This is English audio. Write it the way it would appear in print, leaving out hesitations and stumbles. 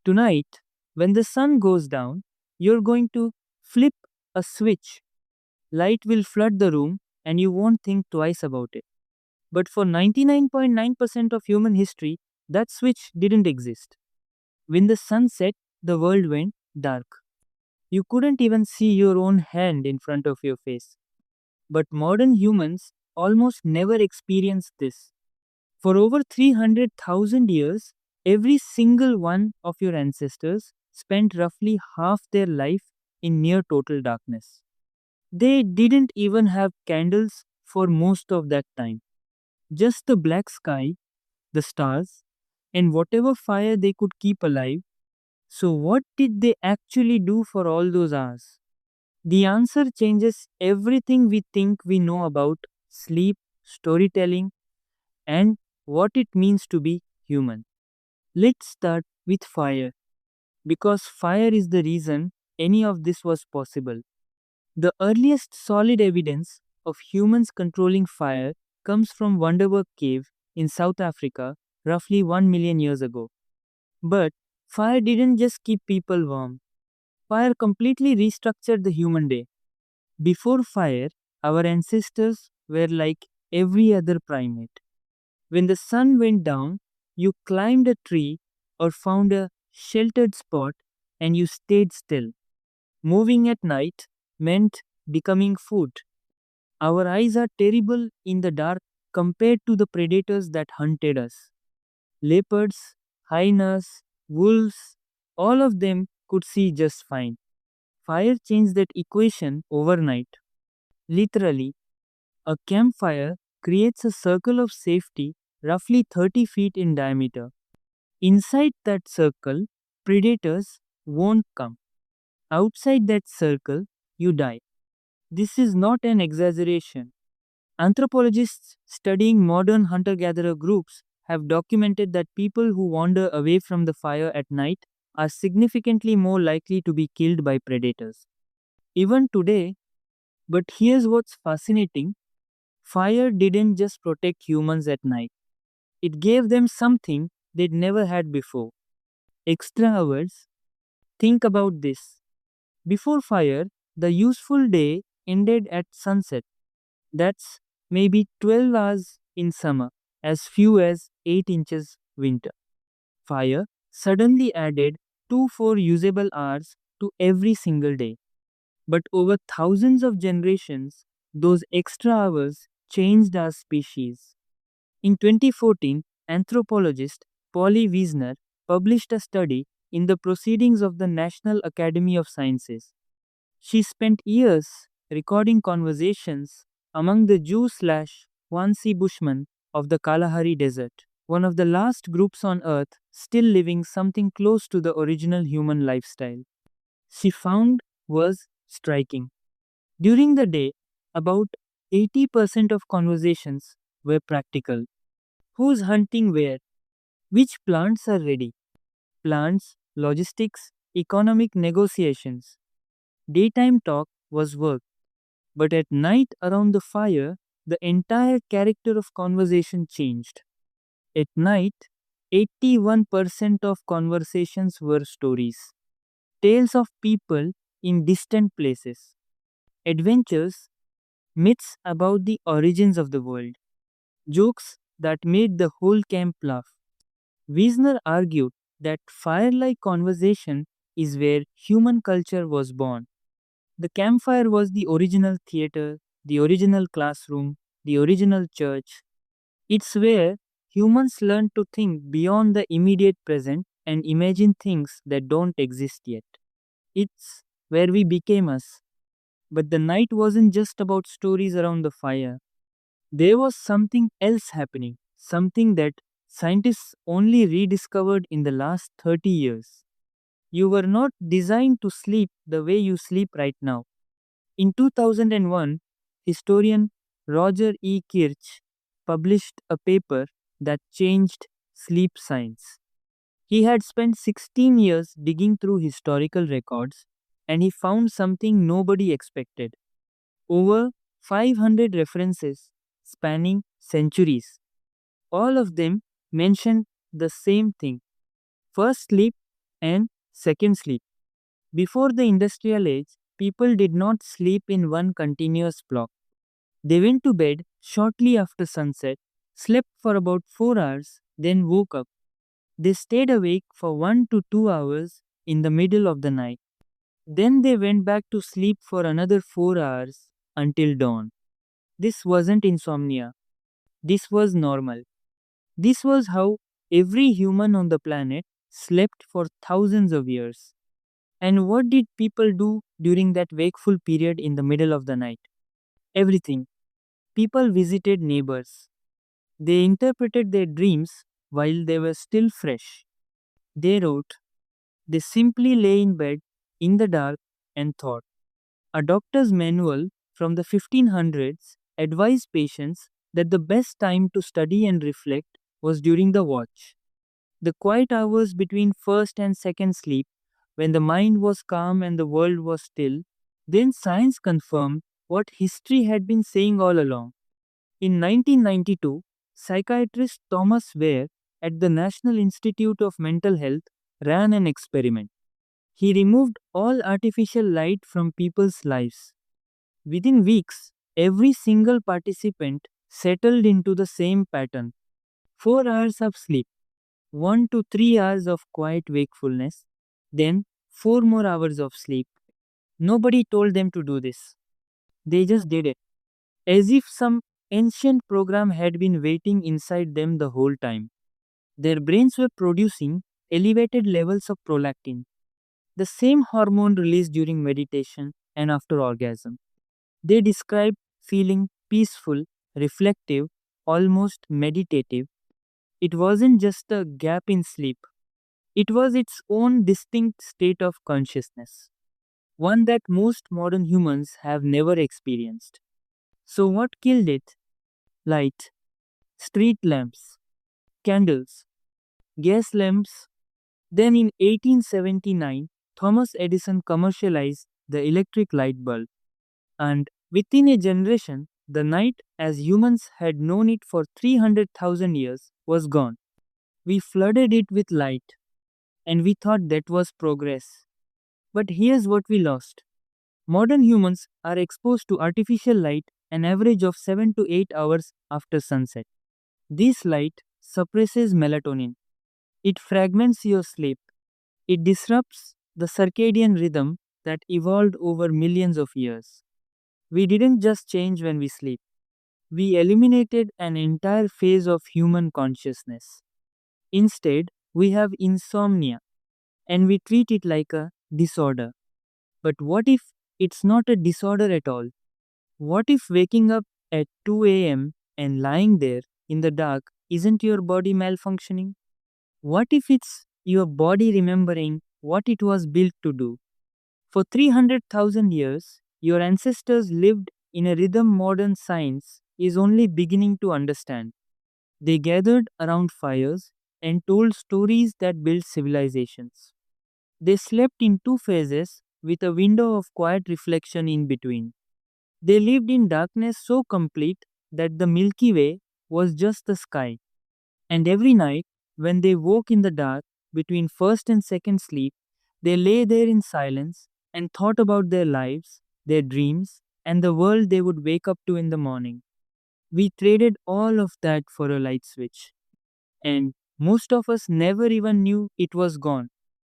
Tonight, when the sun goes down, you're going to flip a switch. Light will flood the room and you won't think twice about it. But for 99.9% of human history, that switch didn't exist. When the sun set, the world went dark. You couldn't even see your own hand in front of your face. But modern humans almost never experience this. For over 300,000 years, every single one of your ancestors spent roughly half their life in near total darkness. They didn't even have candles for most of that time. Just the black sky, the stars, and whatever fire they could keep alive. So, what did they actually do for all those hours? The answer changes everything we think we know about sleep, storytelling, and what it means to be human. Let's start with fire, because fire is the reason any of this was possible. The earliest solid evidence of humans controlling fire comes from Wonderwerk Cave in South Africa roughly 1 million years ago. But fire didn't just keep people warm. Fire completely restructured the human day. Before fire, our ancestors were like every other primate. When the sun went down, you climbed a tree or found a sheltered spot and you stayed still. Moving at night meant becoming food. Our eyes are terrible in the dark compared to the predators that hunted us. Leopards, hyenas, wolves, all of them could see just fine. Fire changed that equation overnight. Literally, a campfire creates a circle of safety roughly 30 feet in diameter. Inside that circle, predators won't come. Outside that circle, you die. This is not an exaggeration. Anthropologists studying modern hunter gatherer groups have documented that people who wander away from the fire at night are significantly more likely to be killed by predators. Even today, but here's what's fascinating, fire didn't just protect humans at night, it gave them something they'd never had before: extra hours. Think about this. Before fire, the useful day ended at sunset. That's maybe 12 hours in summer, as few as 8 inches winter. Fire suddenly added 2 4 usable hours to every single day. But over thousands of generations, those extra hours changed our species. In 2014, anthropologist Polly Wiesner published a study in the Proceedings of the National Academy of Sciences. She spent years recording conversations among the Jew/Wansi Bushmen of the Kalahari Desert, one of the last groups on Earth still living something close to the original human lifestyle. She found was striking. During the day, about 80% of conversations were practical. Who's hunting where? Which plants are ready? Plants, logistics, economic negotiations. Daytime talk was work, but at night around the fire, the entire character of conversation changed. At night, 81% of conversations were stories, tales of people in distant places, adventures, myths about the origins of the world, jokes that made the whole camp laugh. Wiesner argued that fire-like conversation is where human culture was born. The campfire was the original theater, the original classroom, the original church. It's where humans learn to think beyond the immediate present and imagine things that don't exist yet. It's where we became us. But the night wasn't just about stories around the fire. There was something else happening, something that scientists only rediscovered in the last 30 years. You were not designed to sleep the way you sleep right now. In 2001, historian Roger E. Kirch published a paper that changed sleep science. He had spent 16 years digging through historical records and he found something nobody expected. Over 500 references spanning centuries. All of them mentioned the same thing: first sleep, and second sleep. Before the industrial age, people did not sleep in one continuous block. They went to bed shortly after sunset, slept for about 4 hours, then woke up. They stayed awake for 1 to 2 hours in the middle of the night. Then they went back to sleep for another 4 hours until dawn. This wasn't insomnia. This was normal. This was how every human on the planet slept for thousands of years. And what did people do during that wakeful period in the middle of the night? Everything. People visited neighbors. They interpreted their dreams while they were still fresh. They wrote. They simply lay in bed in the dark and thought. A doctor's manual from the 1500s advised patients that the best time to study and reflect was during the watch. The quiet hours between first and second sleep, when the mind was calm and the world was still. Then science confirmed what history had been saying all along. In 1992, psychiatrist Thomas Ware at the National Institute of Mental Health ran an experiment. He removed all artificial light from people's lives. Within weeks, every single participant settled into the same pattern: 4 hours of sleep, 1 to 3 hours of quiet wakefulness, then 4 more hours of sleep. Nobody told them to do this. They just did it, as if some ancient program had been waiting inside them the whole time. Their brains were producing elevated levels of prolactin, the same hormone released during meditation and after orgasm. They described feeling peaceful, reflective, almost meditative. It wasn't just a gap in sleep, it was its own distinct state of consciousness, one that most modern humans have never experienced. So, what killed it? Light, street lamps, candles, gas lamps. Then in 1879, Thomas Edison commercialized the electric light bulb. And within a generation, the night as humans had known it for 300,000 years was gone. We flooded it with light, and we thought that was progress. But here's what we lost. Modern humans are exposed to artificial light an average of 7 to 8 hours after sunset. This light suppresses melatonin. It fragments your sleep. It disrupts the circadian rhythm that evolved over millions of years. We didn't just change when we sleep. We eliminated an entire phase of human consciousness. Instead, we have insomnia, and we treat it like a disorder. But what if it's not a disorder at all? What if waking up at 2 a.m. and lying there in the dark isn't your body malfunctioning? What if it's your body remembering what it was built to do? For 300,000 years, your ancestors lived in a rhythm modern science is only beginning to understand. They gathered around fires and told stories that built civilizations. They slept in two phases with a window of quiet reflection in between. They lived in darkness so complete that the Milky Way was just the sky. And every night, when they woke in the dark between first and second sleep, they lay there in silence and thought about their lives, their dreams, and the world they would wake up to in the morning. We traded all of that for a light switch. And most of us never even knew it was gone.